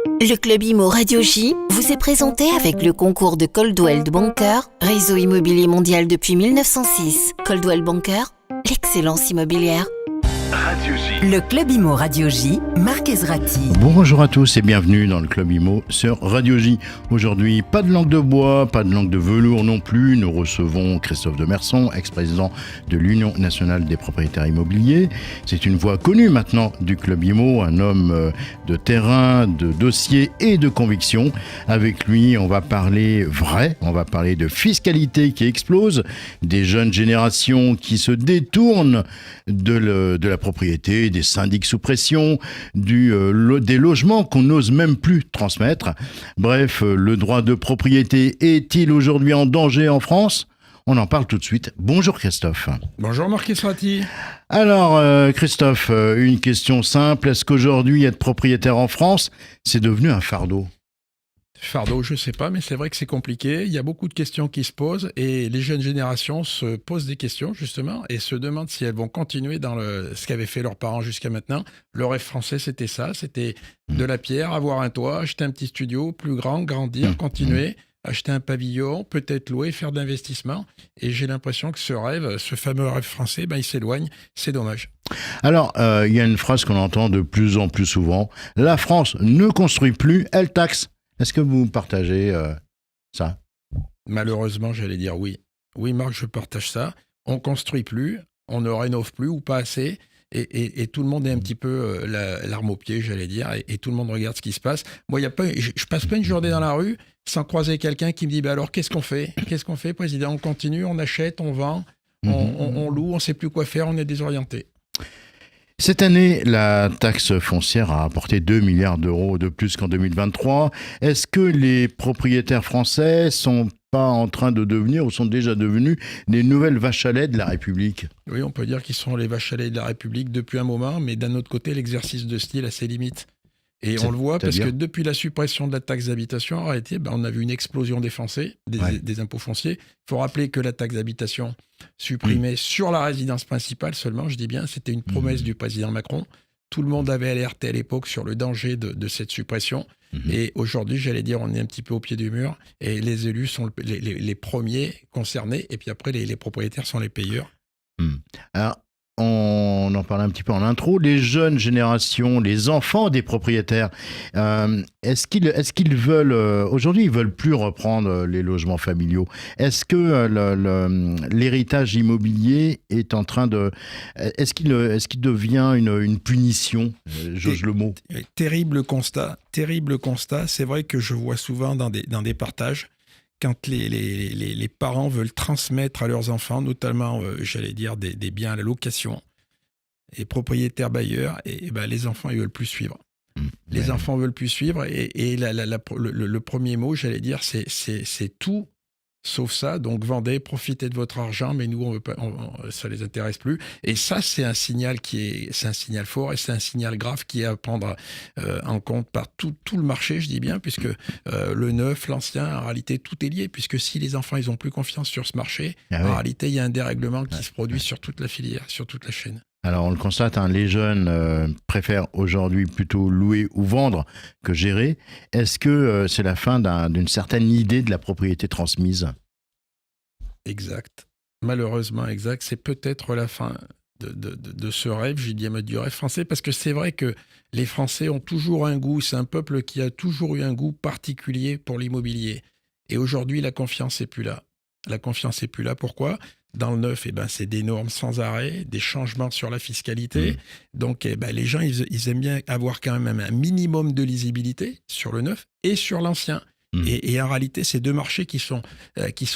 Le Club Imo Radio J vous est présenté avec le concours de Coldwell Banker, réseau immobilier mondial depuis 1906. Coldwell Banker, l'excellence immobilière. Radio J. Le Club Imo Radio J, Marc Ezrati. Bonjour à tous et bienvenue dans le Club Imo sur Radio J. Aujourd'hui, pas de langue de bois, pas de langue de velours non plus. Nous recevons Christophe Demerson, ex-président de l'Union nationale des propriétaires immobiliers. C'est une voix connue maintenant du Club Imo, un homme de terrain, de dossier et de conviction. Avec lui, on va parler vrai, on va parler de fiscalité qui explose, des jeunes générations qui se détournent de la propriété, des syndics sous pression, des logements qu'on n'ose même plus transmettre. Bref, le droit de propriété est-il aujourd'hui en danger en France ? On en parle tout de suite. Bonjour Christophe. Bonjour Marc Ezrati. Alors Christophe, une question simple. Est-ce qu'aujourd'hui être propriétaire en France, c'est devenu un fardeau ? Fardeau, je sais pas, mais c'est vrai que c'est compliqué. Il y a beaucoup de questions qui se posent et les jeunes générations se posent des questions justement et se demandent si elles vont continuer dans ce qu'avaient fait leurs parents jusqu'à maintenant. Le rêve français, c'était ça, c'était de la pierre, avoir un toit, acheter un petit studio plus grand, grandir, continuer, acheter un pavillon, peut-être louer, faire d'investissements. Et j'ai l'impression que ce rêve, ce fameux rêve français, il s'éloigne. C'est dommage. Alors, il y a une phrase qu'on entend de plus en plus souvent. La France ne construit plus, elle taxe. Est-ce que vous partagez ça ? Malheureusement, j'allais dire oui. Oui, Marc, je partage ça. On ne construit plus, on ne rénove plus ou pas assez. Et tout le monde est un petit peu l'arme au pied, j'allais dire. Et tout le monde regarde ce qui se passe. Moi, je passe pas une journée dans la rue sans croiser quelqu'un qui me dit alors, qu'est-ce qu'on fait ? Qu'est-ce qu'on fait, président ? On continue, on achète, on vend, on loue, on ne sait plus quoi faire, on est désorienté. Cette année, la taxe foncière a apporté 2 milliards d'euros de plus qu'en 2023. Est-ce que les propriétaires français sont pas en train de devenir ou sont déjà devenus les nouvelles vaches à lait de la République ? Oui, on peut dire qu'ils sont les vaches à lait de la République depuis un moment, mais d'un autre côté, l'exercice de style a ses limites. Et on le voit parce que depuis la suppression de la taxe d'habitation, en réalité, on a vu une explosion des fonciers, des impôts fonciers. Il faut rappeler que la taxe d'habitation supprimée sur la résidence principale seulement, je dis bien, c'était une promesse du président Macron. Tout le monde avait alerté à l'époque sur le danger de cette suppression. Et aujourd'hui, j'allais dire, on est un petit peu au pied du mur et les élus sont les premiers concernés et puis après, les propriétaires sont les payeurs. Alors, on en parlait un petit peu en intro, les jeunes générations, les enfants des propriétaires, est-ce qu'ils veulent, aujourd'hui ils veulent plus reprendre les logements familiaux ? Est-ce que l'héritage immobilier est en train de, est-ce qu'il devient une punition, j'ose le mot ? Terrible constat, c'est vrai que je vois souvent dans des partages, quand les parents veulent transmettre à leurs enfants, notamment, j'allais dire, des biens à la location, et propriétaires bailleurs, et les enfants, ils veulent plus suivre. Les enfants veulent plus suivre, et le premier mot, j'allais dire, c'est tout, sauf ça. Donc, vendez, profitez de votre argent, mais nous, on veut pas, ça les intéresse plus. Et ça, c'est un signal c'est un signal fort et c'est un signal grave qui est à prendre en compte par tout le marché, je dis bien, puisque le neuf, l'ancien, en réalité, tout est lié, puisque si les enfants, ils ont plus confiance sur ce marché, en réalité, il y a un dérèglement qui se produit sur toute la filière, sur toute la chaîne. Alors on le constate, les jeunes préfèrent aujourd'hui plutôt louer ou vendre que gérer. Est-ce que c'est la fin d'une certaine idée de la propriété transmise ? Exact. Malheureusement, exact. C'est peut-être la fin de ce rêve, j'ai dit du rêve français, parce que c'est vrai que les Français ont toujours un goût, c'est un peuple qui a toujours eu un goût particulier pour l'immobilier. Et aujourd'hui, la confiance n'est plus là. La confiance n'est plus là. Pourquoi ? Dans le neuf, c'est des normes sans arrêt, des changements sur la fiscalité. Donc, les gens, ils aiment bien avoir quand même un minimum de lisibilité sur le neuf et sur l'ancien. Et en réalité, c'est deux marchés qui sont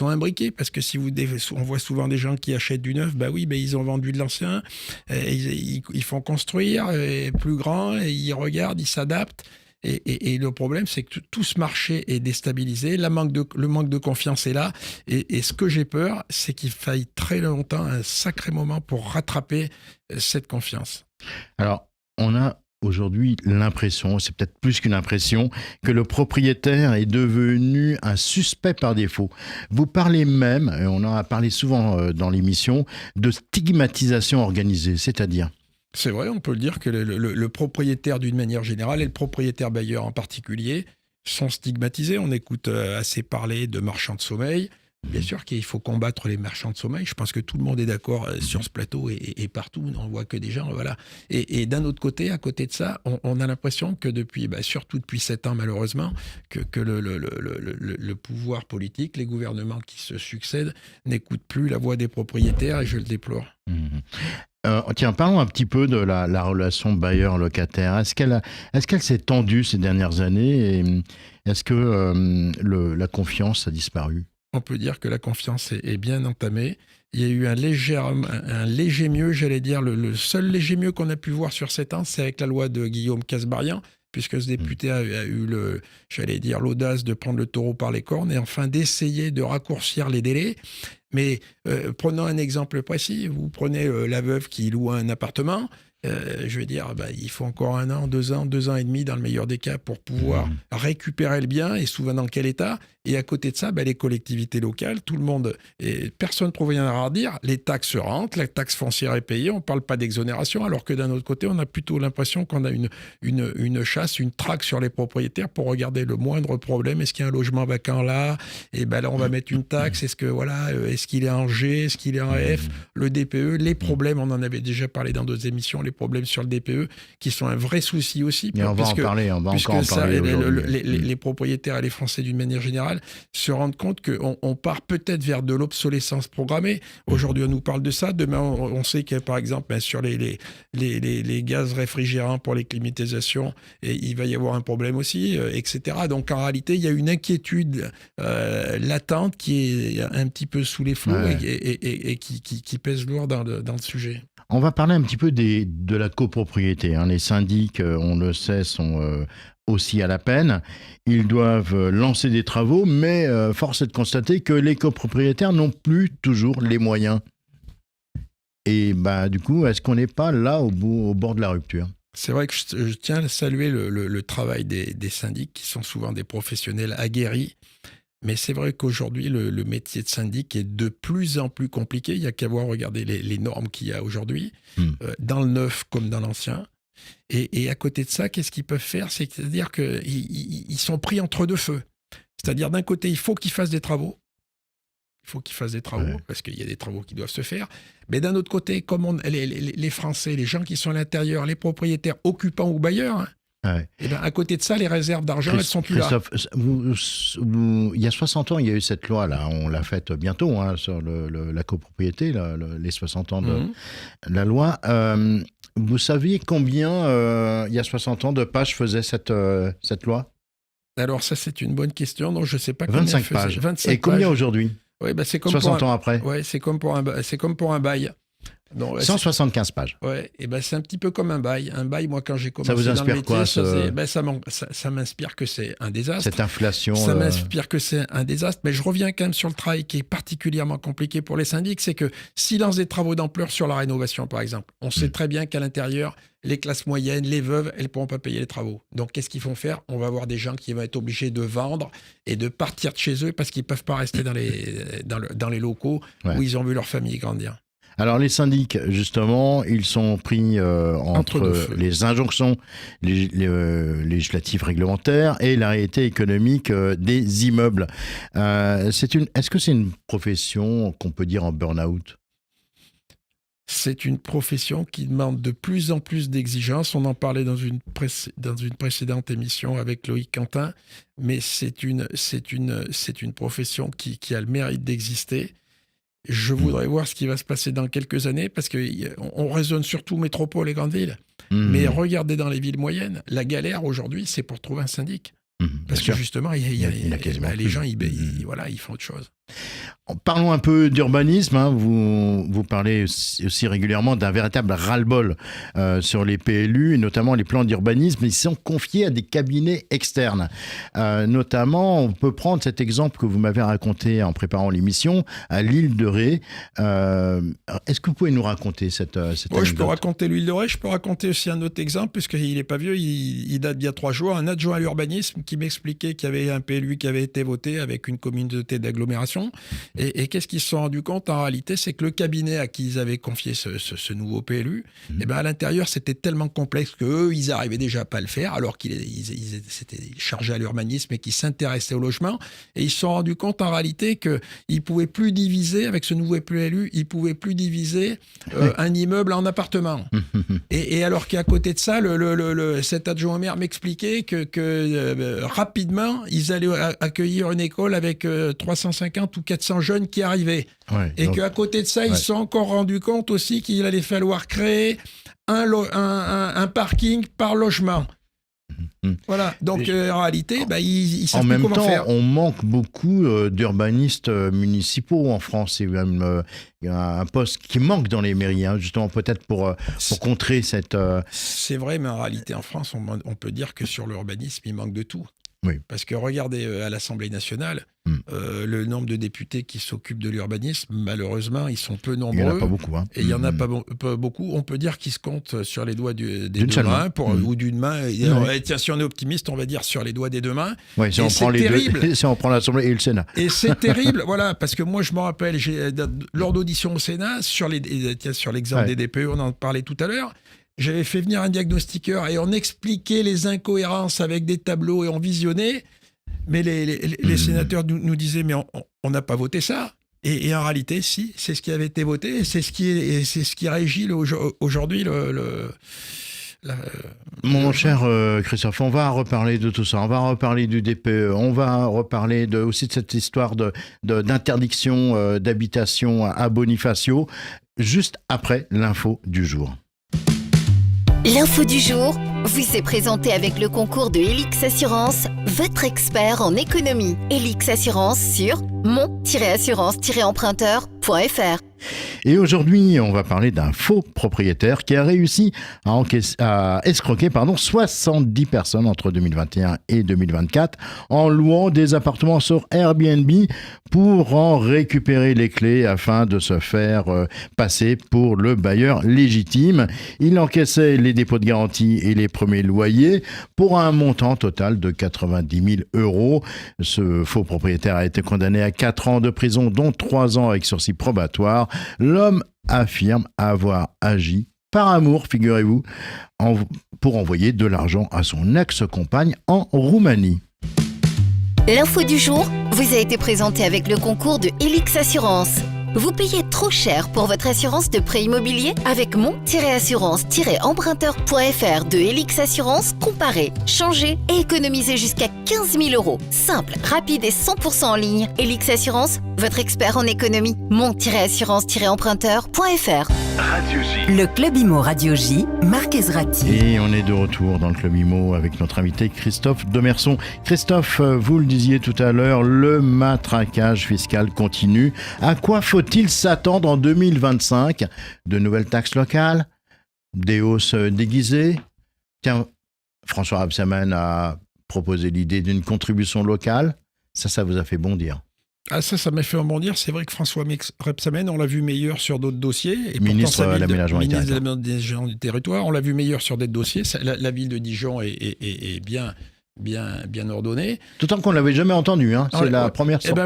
imbriqués, parce que si on voit souvent des gens qui achètent du neuf, ils ont vendu de l'ancien, ils font construire plus grand, et ils regardent, ils s'adaptent. Et le problème, c'est que tout ce marché est déstabilisé, le manque de confiance est là, et ce que j'ai peur, c'est qu'il faille très longtemps, un sacré moment pour rattraper cette confiance. Alors, on a aujourd'hui l'impression, c'est peut-être plus qu'une impression, que le propriétaire est devenu un suspect par défaut. Vous parlez même, et on en a parlé souvent dans l'émission, de stigmatisation organisée, c'est-à-dire ? C'est vrai, on peut le dire que le propriétaire d'une manière générale et le propriétaire bailleur en particulier sont stigmatisés. On écoute assez parler de marchands de sommeil. Bien sûr qu'il faut combattre les marchands de sommeil. Je pense que tout le monde est d'accord sur ce plateau et partout. On voit que des gens, voilà. Et d'un autre côté, à côté de ça, on a l'impression que surtout depuis 7 ans malheureusement, que le pouvoir politique, les gouvernements qui se succèdent, n'écoutent plus la voix des propriétaires et je le déplore. Tiens, parlons un petit peu de la relation bailleur-locataire. Est-ce qu'elle s'est tendue ces dernières années et est-ce que la confiance a disparu ? On peut dire que la confiance est bien entamée. Il y a eu un léger mieux, j'allais dire, le seul léger mieux qu'on a pu voir sur 7 ans, c'est avec la loi de Guillaume Kasbarian, puisque ce député a eu l'audace de prendre le taureau par les cornes et enfin d'essayer de raccourcir les délais. Mais prenons un exemple précis. Vous prenez la veuve qui loue un appartement. Il faut encore 1 an, 2 ans, 2 ans et demi dans le meilleur des cas pour pouvoir récupérer le bien et souvent dans quel état. Et à côté de ça, les collectivités locales, tout le monde, et personne ne trouve rien à redire. Les taxes rentrent, la taxe foncière est payée, on ne parle pas d'exonération, alors que d'un autre côté, on a plutôt l'impression qu'on a une chasse, une traque sur les propriétaires pour regarder le moindre problème. Est-ce qu'il y a un logement vacant là ? Et là, on va mettre une taxe. Est-ce qu'il est en G ? Est-ce qu'il est en F ? Le DPE, les problèmes, on en avait déjà parlé dans d'autres émissions, les problèmes sur le DPE, qui sont un vrai souci aussi. Et on va encore en parler. Les propriétaires et les Français d'une manière générale se rendent compte qu'on part peut-être vers de l'obsolescence programmée. Aujourd'hui, on nous parle de ça. Demain, on sait que, par exemple, sur les gaz réfrigérants pour les climatisations, il va y avoir un problème aussi, etc. Donc, en réalité, il y a une inquiétude latente qui est un petit peu sous les flots et qui pèse lourd dans le sujet. On va parler un petit peu de la copropriété. Les syndics, on le sait, sont aussi à la peine. Ils doivent lancer des travaux, mais force est de constater que les copropriétaires n'ont plus toujours les moyens. Et du coup, est-ce qu'on n'est pas là au bord de la rupture ? C'est vrai que je tiens à saluer le travail des syndics, qui sont souvent des professionnels aguerris. Mais c'est vrai qu'aujourd'hui, le métier de syndic est de plus en plus compliqué. Il n'y a qu'à voir, regarder les normes qu'il y a aujourd'hui, dans le neuf comme dans l'ancien. Et à côté de ça, qu'est-ce qu'ils peuvent faire ? C'est-à-dire qu'ils sont pris entre deux feux. C'est-à-dire, d'un côté, il faut qu'ils fassent des travaux. Parce qu'il y a des travaux qui doivent se faire. Mais d'un autre côté, comme les Français, les gens qui sont à l'intérieur, les propriétaires occupants ou bailleurs, et à côté de ça, les réserves d'argent, elles sont plus là. Il y a 60 ans, il y a eu cette loi-là. On l'a faite bientôt sur la copropriété, les 60 ans de la loi. Vous saviez combien, il y a 60 ans, de pages faisait cette loi ? Alors ça, c'est une bonne question. Donc, je ne sais pas 25 combien pages. 25 Et combien pages. aujourd'hui ? C'est comme 60 ans après. C'est comme pour un bail. Donc, 175 pages. C'est un petit peu comme un bail. Un bail, moi, quand j'ai commencé dans le métier... Ça vous inspire quoi ça m'inspire que c'est un désastre. Cette inflation... Ça m'inspire que c'est un désastre. Mais je reviens quand même sur le travail qui est particulièrement compliqué pour les syndics. C'est que s'ils lancent des travaux d'ampleur sur la rénovation, par exemple, on sait très bien qu'à l'intérieur, les classes moyennes, les veuves, elles ne pourront pas payer les travaux. Donc, qu'est-ce qu'ils vont faire ? On va avoir des gens qui vont être obligés de vendre et de partir de chez eux parce qu'ils ne peuvent pas rester dans les locaux où ils ont vu leur famille grandir. Alors les syndics, justement, ils sont pris entre les injonctions législatives réglementaires et la réalité économique des immeubles. Est-ce que c'est une profession qu'on peut dire en burn-out ? C'est une profession qui demande de plus en plus d'exigences. On en parlait dans une précédente émission avec Loïc Quentin, mais c'est une profession qui a le mérite d'exister. Je voudrais voir ce qui va se passer dans quelques années, parce qu'on raisonne surtout métropole et grandes villes. Mais regardez dans les villes moyennes, la galère aujourd'hui, c'est pour trouver un syndic. Parce que justement, les gens, ils font autre chose. Parlons un peu d'urbanisme. Vous parlez aussi régulièrement d'un véritable ras-le-bol sur les PLU, et notamment les plans d'urbanisme. Ils sont confiés à des cabinets externes. Notamment, on peut prendre cet exemple que vous m'avez raconté en préparant l'émission, à l'île de Ré. Est-ce que vous pouvez nous raconter cette anecdote ? Je peux raconter l'île de Ré. Je peux raconter aussi un autre exemple, puisqu'il n'est pas vieux, il date d'il y a 3 jours. Un adjoint à l'urbanisme qui m'expliquait qu'il y avait un PLU qui avait été voté avec une communauté d'agglomération. administration. Et qu'est-ce qu'ils se sont rendus compte en réalité, c'est que le cabinet à qui ils avaient confié ce nouveau PLU, à l'intérieur, c'était tellement complexe qu'eux, ils n'arrivaient déjà pas à le faire, alors qu'ils s'étaient chargés à l'urbanisme et qu'ils s'intéressaient au logement. Et ils se sont rendus compte en réalité qu'ils ne pouvaient plus diviser, avec ce nouveau PLU, ils ne pouvaient plus diviser un immeuble en appartements. Et alors qu'à côté de ça, cet adjoint au maire m'expliquait que rapidement, ils allaient accueillir une école avec 350 ou 400 jeunes qui arrivaient. Ouais, et qu'à côté de ça, ils se sont encore rendus compte aussi qu'il allait falloir créer un parking par logement. Voilà, donc en réalité, ils savent plus comment faire. En même temps, on manque beaucoup d'urbanistes municipaux en France. Il y a un poste qui manque dans les mairies, justement, peut-être pour contrer cette... C'est vrai, mais en réalité, en France, on peut dire que sur l'urbanisme, il manque de tout. Oui. Parce que regardez à l'Assemblée nationale, le nombre de députés qui s'occupent de l'urbanisme, malheureusement, ils sont peu nombreux. Il n'y en a pas beaucoup. Et il n'y en a pas beaucoup. On peut dire qu'ils se comptent sur les doigts des deux mains, ou d'une main. Et tiens, si on est optimiste, on va dire sur les doigts des deux mains. Oui, si on prend les deux, si on prend l'Assemblée et le Sénat. Et c'est terrible, voilà, parce que moi, je me rappelle, lors d'audition au Sénat, sur l'exemple des DPE, on en parlait tout à l'heure, j'avais fait venir un diagnostiqueur et on expliquait les incohérences avec des tableaux et on visionnait. Mais les sénateurs nous disaient, mais on n'a pas voté ça. Et en réalité, si, c'est ce qui avait été voté et c'est ce qui régit aujourd'hui Mon cher Christophe, on va reparler de tout ça, on va reparler du DPE, on va reparler aussi de cette histoire d'interdiction d'habitation à Bonifacio, juste après l'info du jour. L'info du jour vous est présentée avec le concours de Helix Assurance, votre expert en économie. Helix Assurance sur mon-assurance-emprunteur.fr. Et aujourd'hui, on va parler d'un faux propriétaire qui a réussi à escroquer 70 personnes entre 2021 et 2024 en louant des appartements sur Airbnb pour en récupérer les clés afin de se faire passer pour le bailleur légitime. Il encaissait les dépôts de garantie et les premiers loyers pour un montant total de 90 000 €. Ce faux propriétaire a été condamné à 4 ans de prison, dont 3 ans avec sursis probatoire. L'homme affirme avoir agi par amour, figurez-vous, pour envoyer de l'argent à son ex-compagne en Roumanie. L'info du jour vous a été présentée avec le concours de Helix Assurance. Vous payez trop cher pour votre assurance de prêt immobilier? Avec mon-assurance-emprunteur.fr de Helix Assurance, comparez, changez et économisez jusqu'à 15 000 €. Simple, rapide et 100% en ligne. Helix Assurance, votre expert en économie. mon-assurance-emprunteur.fr. Radio J. Le Club Imo Radio J, Marc Ezrati. Et on est de retour dans le Club Imo avec notre invité Christophe Demerson. Christophe, vous le disiez tout à l'heure, le matraquage fiscal continue. À quoi faut-il s'attendre en 2025? De nouvelles taxes locales? Des hausses déguisées? Tiens, François Rebsamen a proposé l'idée d'une contribution locale. Ça vous a fait bondir. Ah, ça m'a fait rebondir. C'est vrai que François Rebsamen, on l'a vu meilleur sur d'autres dossiers. Et ministre de l'aménagement du territoire. On l'a vu meilleur sur d'autres dossiers. La ville de Dijon est bien ordonnée. D'autant qu'on ne l'avait jamais entendu. C'est la première sortie.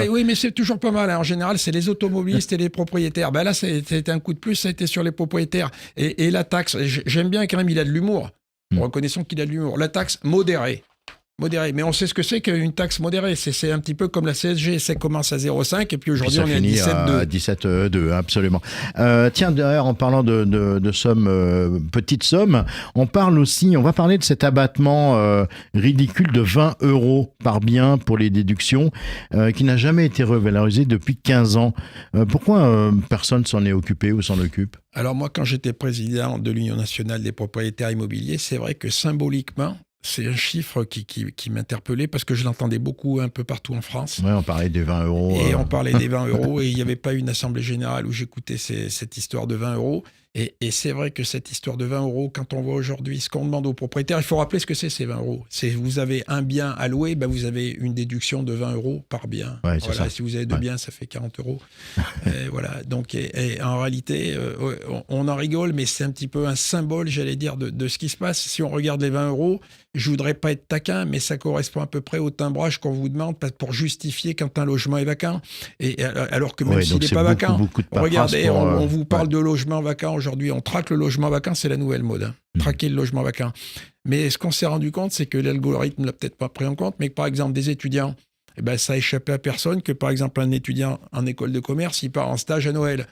Oui, mais c'est toujours pas mal. En général, c'est les automobilistes et les propriétaires. Là, c'était un coup de plus. Ça a été sur les propriétaires. Et la taxe, j'aime bien quand même, il a de l'humour. Reconnaissons qu'il a de l'humour. La taxe modérée. Mais on sait ce que c'est qu'une taxe modérée. C'est un petit peu comme la CSG. Ça commence à 0,5 et puis aujourd'hui on est à 17,2. 17,2, absolument. Tiens, d'ailleurs, en parlant de sommes, petites sommes, on va parler de cet abattement ridicule de 20 € par bien pour les déductions qui n'a jamais été revalorisé depuis 15 ans. Pourquoi personne s'en est occupé ou s'en occupe? Alors moi, quand j'étais président de l'Union nationale des propriétaires immobiliers, c'est vrai que symboliquement, c'est un chiffre qui m'interpellait parce que je l'entendais beaucoup un peu partout en France. Oui, on parlait des 20 €. Et on parlait des 20 € et il n'y avait pas une assemblée générale où j'écoutais cette histoire de 20 €. Et c'est vrai que cette histoire de 20 euros, quand on voit aujourd'hui ce qu'on demande aux propriétaires, il faut rappeler ce que c'est ces 20 euros. C'est vous avez un bien à louer, ben vous avez une déduction de 20 euros par bien. Ouais, voilà, si vous avez deux biens, ça fait 40 euros. Voilà. Donc, et en réalité, on en rigole, mais c'est un petit peu un symbole, j'allais dire, de ce qui se passe. Si on regarde les 20 euros, je voudrais pas être taquin, mais ça correspond à peu près au timbrage qu'on vous demande pour justifier quand un logement est vacant. Et alors que même s'il n'est pas vacant, regardez, on vous parle de logement vacant aujourd'hui. On traque le logement vacant, c'est la nouvelle mode. Traquer le logement vacant. Mais ce qu'on s'est rendu compte, c'est que l'algorithme ne l'a peut-être pas pris en compte, mais que par exemple des étudiants, eh ben, ça a échappé à personne que, par exemple, un étudiant en école de commerce, il part en stage à Noël.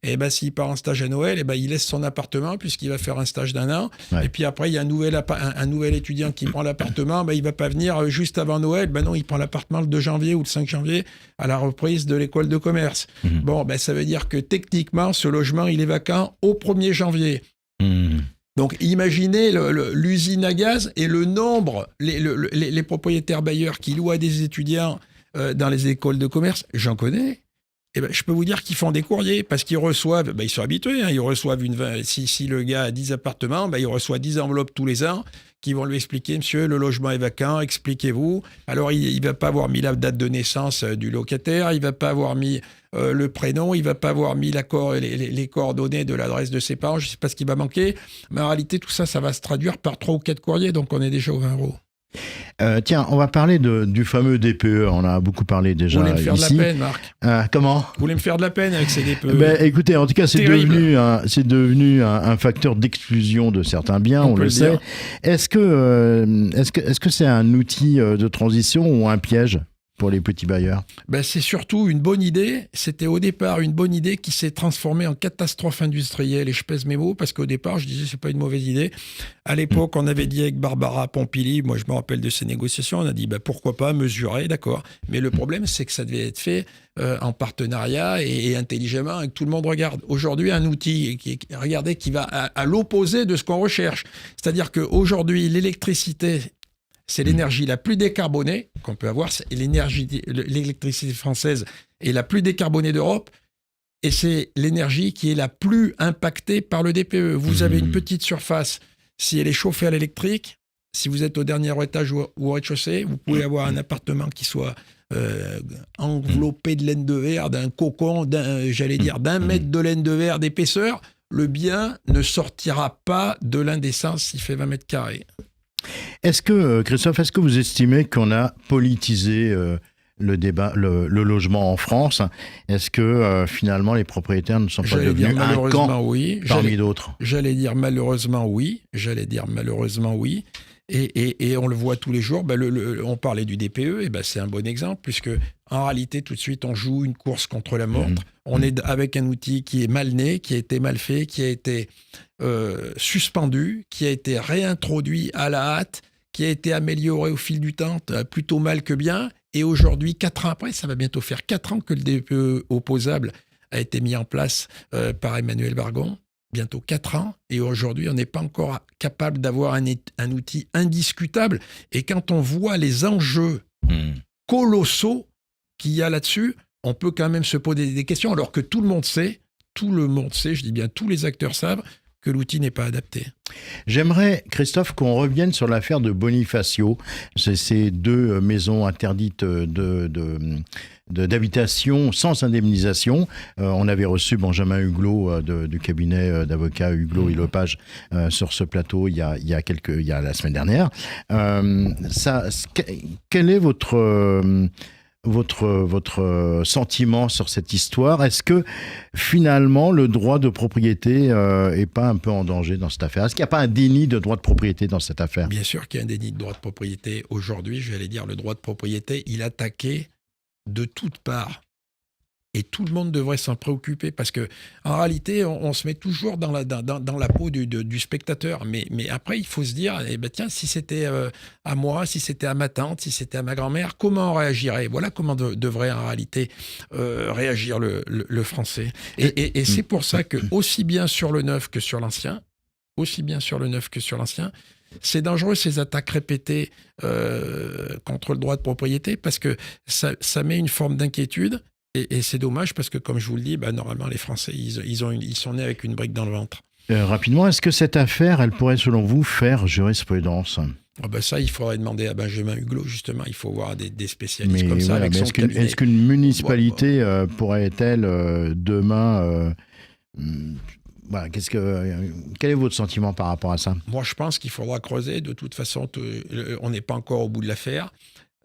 Et ben, s'il part en stage à Noël, eh ben, il laisse son appartement puisqu'il va faire un stage d'1 an. Ouais. Et puis après, il y a un nouvel étudiant qui prend l'appartement. Ben, il ne va pas venir juste avant Noël. Ben non, il prend l'appartement le 2 janvier ou le 5 janvier à la reprise de l'école de commerce. Bon, ben, ça veut dire que techniquement, ce logement, il est vacant au 1er janvier. Donc, imaginez l'usine à gaz et le nombre, les propriétaires bailleurs qui louent à des étudiants dans les écoles de commerce, j'en connais. Et ben, je peux vous dire qu'ils font des courriers parce qu'ils reçoivent, ben, ils sont habitués, ils reçoivent si le gars a 10 appartements, ben, il reçoit 10 enveloppes tous les ans qui vont lui expliquer, monsieur, le logement est vacant, expliquez-vous. Alors, il ne va pas avoir mis la date de naissance du locataire, il ne va pas avoir mis le prénom, il ne va pas avoir mis les coordonnées de l'adresse de ses parents, je ne sais pas ce qui va manquer. Mais en réalité, tout ça, ça va se traduire par 3 ou 4 courriers, donc on est déjà aux 20 euros. Tiens, on va parler du fameux DPE. On a beaucoup parlé déjà ici. Vous voulez me faire de la peine, Marc comment ? Vous voulez me faire de la peine avec ces DPE ? Ben, écoutez, en tout cas, c'est devenu un facteur d'exclusion de certains biens, on le sait. Est-ce que c'est un outil de transition ou un piège pour les petits bailleurs? Ben, c'est surtout une bonne idée. C'était au départ une bonne idée qui s'est transformée en catastrophe industrielle. Et je pèse mes mots parce qu'au départ, je disais c'est pas une mauvaise idée. À l'époque, on avait dit avec Barbara Pompili, moi je me rappelle de ces négociations, on a dit ben, pourquoi pas mesurer, d'accord. Mais le problème, c'est que ça devait être fait en partenariat et intelligemment et que tout le monde regarde. Aujourd'hui, un outil qui va à l'opposé de ce qu'on recherche. C'est-à-dire qu'aujourd'hui, l'électricité, c'est l'énergie la plus décarbonée qu'on peut avoir. L'électricité française est la plus décarbonée d'Europe. Et c'est l'énergie qui est la plus impactée par le DPE. Vous avez une petite surface. Si elle est chauffée à l'électrique, si vous êtes au dernier étage ou au rez-de-chaussée, vous pouvez avoir un appartement qui soit enveloppé de laine de verre, d'un cocon, d'un mètre de laine de verre d'épaisseur. Le bien ne sortira pas de l'indécence s'il fait 20 mètres carrés. Est-ce que, Christophe, vous estimez qu'on a politisé le débat, le logement en France? Est-ce que finalement les propriétaires ne sont pas devenus un camp parmi d'autres? J'allais dire malheureusement oui. Et on le voit tous les jours. On parlait du DPE, et c'est un bon exemple, puisque en réalité, tout de suite, on joue une course contre la montre. On est avec un outil qui est mal né, qui a été mal fait, qui a été suspendu, qui a été réintroduit à la hâte, qui a été amélioré au fil du temps, plutôt mal que bien. Et aujourd'hui, 4 ans après, ça va bientôt faire 4 ans que le DPE opposable a été mis en place par Emmanuel Vargon. Bientôt 4 ans, et aujourd'hui, on n'est pas encore capable d'avoir un outil indiscutable. Et quand on voit les enjeux colossaux qu'il y a là-dessus, on peut quand même se poser des questions, alors que tout le monde sait, je dis bien tous les acteurs savent, que l'outil n'est pas adapté. J'aimerais, Christophe, qu'on revienne sur l'affaire de Bonifacio. C'est ces 2 maisons interdites d'habitation sans indemnisation. On avait reçu Benjamin Huglot du cabinet d'avocats Huglot et Lepage sur ce plateau il y a la semaine dernière. Quel est votre sentiment sur cette histoire? Est-ce que finalement le droit de propriété est pas un peu en danger dans cette affaire? Est-ce qu'il n'y a pas un déni de droit de propriété dans cette affaire? Bien sûr qu'il y a un déni de droit de propriété. Aujourd'hui, j'allais dire, le droit de propriété, il est attaqué de toutes parts. Et tout le monde devrait s'en préoccuper parce que en réalité, on se met toujours dans la peau du spectateur. Mais après, il faut se dire, tiens, si c'était à moi, si c'était à ma tante, si c'était à ma grand-mère, comment on réagirait? Voilà comment devrait en réalité réagir le Français. Et c'est pour ça que aussi bien sur le neuf que sur l'ancien, c'est dangereux ces attaques répétées contre le droit de propriété parce que ça met une forme d'inquiétude. Et c'est dommage parce que, comme je vous le dis, normalement, les Français, ils sont nés avec une brique dans le ventre. Rapidement, est-ce que cette affaire, elle pourrait, selon vous, faire jurisprudence ? Ça, il faudrait demander à Benjamin Huglot, justement. Il faut voir des spécialistes comme ça avec son cabinet. Est-ce qu'une municipalité pourrait-elle demain... quel est votre sentiment par rapport à ça ? Moi, je pense qu'il faudra creuser. De toute façon, on n'est pas encore au bout de l'affaire.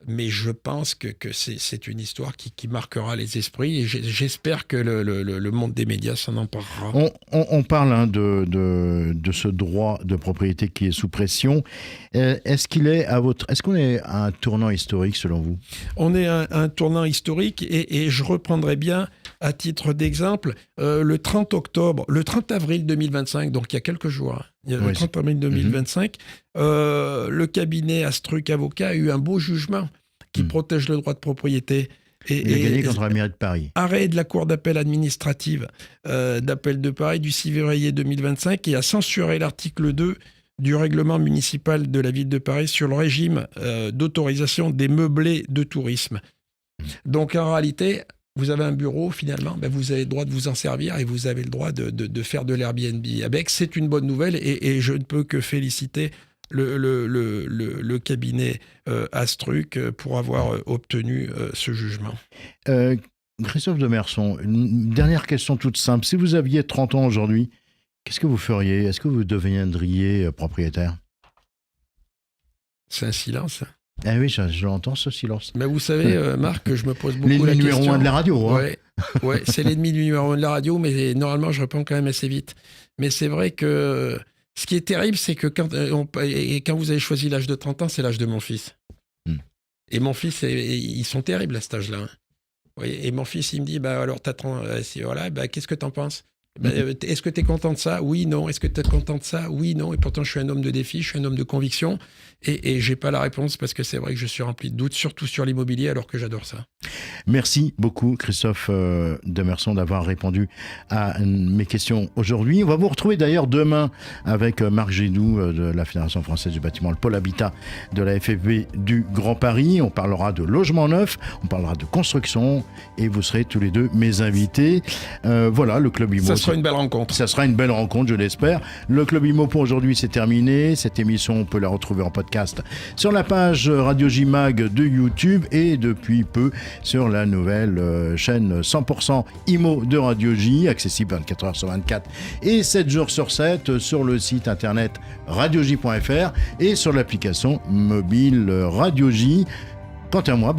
Mais je pense que c'est une histoire qui marquera les esprits. Et j'espère que le monde des médias s'en emparera. On parle de ce droit de propriété qui est sous pression. Est-ce qu'on est à un tournant historique selon vous ? On est à un tournant historique et je reprendrai bien à titre d'exemple le 30 avril 2025, donc il y a quelques jours. Le 30 avril 2025, le cabinet Astruc Avocat a eu un beau jugement qui protège le droit de propriété. Il a gagné contre la mairie de Paris. Arrêt de la Cour d'appel administrative d'appel de Paris du 6 février 2025 et a censuré l'article 2 du règlement municipal de la ville de Paris sur le régime d'autorisation des meublés de tourisme. Donc en réalité, vous avez un bureau, finalement, vous avez le droit de vous en servir et vous avez le droit de faire de l'Airbnb avec. C'est une bonne nouvelle et je ne peux que féliciter le cabinet Astruc pour avoir obtenu ce jugement. Christophe Demerson, une dernière question toute simple. Si vous aviez 30 ans aujourd'hui, qu'est-ce que vous feriez ? Est-ce que vous deviendriez propriétaire ? C'est un silence. Ah oui, je l'entends, ce silence. Mais vous savez, Marc, je me pose beaucoup la question. L'ennemi numéro 1 de la radio. Ouais, c'est l'ennemi numéro 1 de la radio, mais normalement, je réponds quand même assez vite. Mais c'est vrai que ce qui est terrible, c'est que quand vous avez choisi l'âge de 30 ans, c'est l'âge de mon fils. Et mon fils, ils sont terribles à cet âge-là. Et mon fils, il me dit, alors, t'as 30, qu'est-ce que t'en penses ? Est-ce que tu es content de ça ? Oui, non. Est-ce que tu es content de ça ? Oui, non. Et pourtant, je suis un homme de défi, je suis un homme de conviction. Et je n'ai pas la réponse parce que c'est vrai que je suis rempli de doutes, surtout sur l'immobilier, alors que j'adore ça. Merci beaucoup, Christophe Demerson, d'avoir répondu à mes questions aujourd'hui. On va vous retrouver d'ailleurs demain avec Marc Gédoux de la Fédération française du bâtiment, le pôle habitat de la FFB du Grand Paris. On parlera de logement neuf, on parlera de construction et vous serez tous les deux mes invités. Voilà, le Club Imo. Ça sera une belle rencontre. Ça sera une belle rencontre, je l'espère. Le Club Imo pour aujourd'hui, c'est terminé. Cette émission, on peut la retrouver en podcast sur la page Radio J-Mag de YouTube et depuis peu sur la nouvelle chaîne 100% Imo de Radio J, accessible 24 heures sur 24 et 7 jours sur 7 sur le site internet radioj.fr et sur l'application mobile Radio J. Quant à moi,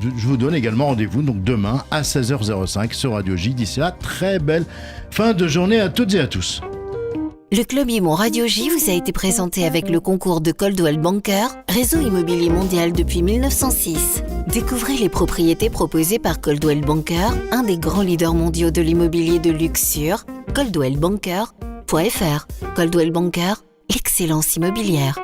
je vous donne également rendez-vous donc demain à 16h05 sur Radio J. D'ici là, très belle fin de journée à toutes et à tous. Le Club Imo Radio J vous a été présenté avec le concours de Coldwell Banker, réseau immobilier mondial depuis 1906. Découvrez les propriétés proposées par Coldwell Banker, un des grands leaders mondiaux de l'immobilier de luxe sur coldwellbanker.fr. Coldwell Banker, l'excellence immobilière.